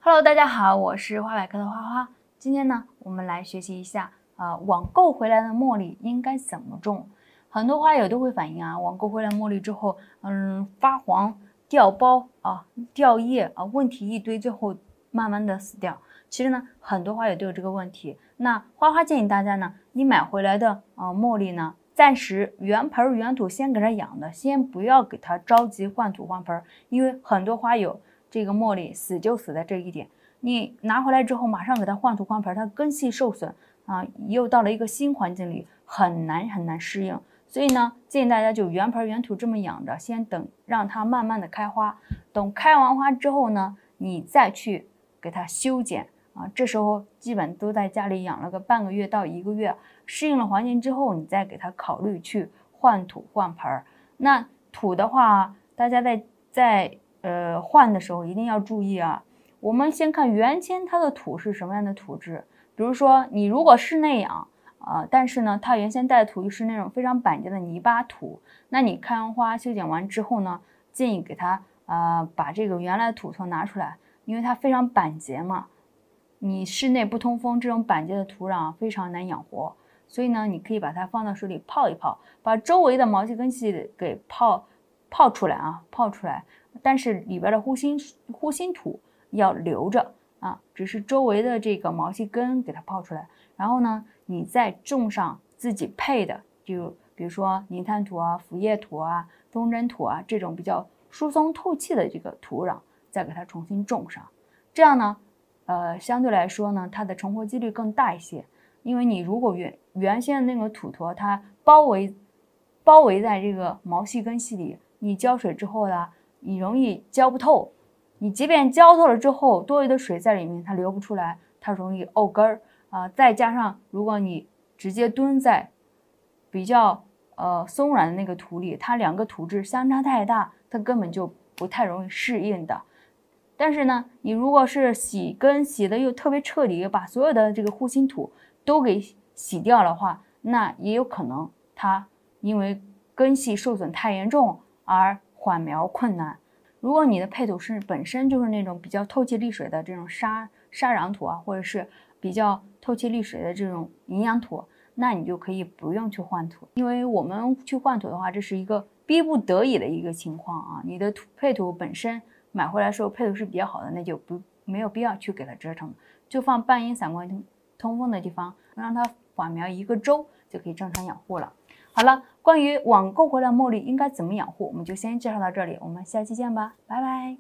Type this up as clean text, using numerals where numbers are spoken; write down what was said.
Hello， 大家好，我是花百科的花花。今天呢，我们来学习一下网购回来的茉莉应该怎么种。很多花友都会反映网购回来茉莉之后，发黄、掉苞掉叶问题一堆，最后慢慢的死掉。其实呢，很多花友都有这个问题。那花花建议大家呢，你买回来的茉莉呢，暂时原盆原土先给它养的，先不要给它着急换土换盆，因为很多花友这个茉莉死就死在这一点。你拿回来之后，马上给它换土换盆，它根系受损又到了一个新环境里，很难适应。所以呢，建议大家就原盆原土这么养着，先等让它慢慢的开花。等开完花之后呢，你再去给它修剪这时候基本都在家里养了个半个月到1个月，适应了环境之后，你再给它考虑去换土换盆。那土的话，大家在换的时候一定要注意我们先看原先它的土是什么样的土质，比如说你如果室内养但是呢，它原先带的土是那种非常板结的泥巴土，那你开完花修剪完之后呢，建议给它把这个原来的土层拿出来，因为它非常板结嘛，你室内不通风，这种板结的土壤非常难养活，所以呢，你可以把它放到水里泡一泡，把周围的毛细根系给泡出来泡出来，但是里边的糊心土要留着只是周围的这个毛细根给它泡出来，然后呢，你再种上自己配的，就比如说泥炭土腐叶土冬针土这种比较疏松透气的这个土壤，再给它重新种上，这样呢，相对来说呢，它的成活几率更大一些，因为你如果原先的那个土坨它包围在这个毛细根系里，你浇水之后呢，你容易浇不透。你即便浇透了之后，多余的水在里面它流不出来，它容易沤根儿再加上如果你直接蹲在比较松软的那个土里，它两个土质相差太大，它根本就不太容易适应的。但是呢，你如果是洗根洗的又特别彻底，把所有的这个护心土都给洗掉的话，那也有可能它因为根系受损太严重而缓苗困难。如果你的配土是本身就是那种比较透气利水的这种沙壤土或者是比较透气利水的这种营养土，那你就可以不用去换土，因为我们去换土的话，这是一个逼不得已的一个情况你的配土本身买回来的时候配土是比较好的，那就没有必要去给它折腾，就放半阴散光通风的地方，让它缓苗1个周就可以正常养护了。好了，关于网购回来茉莉应该怎么养护，我们就先介绍到这里，我们下期见吧，拜拜。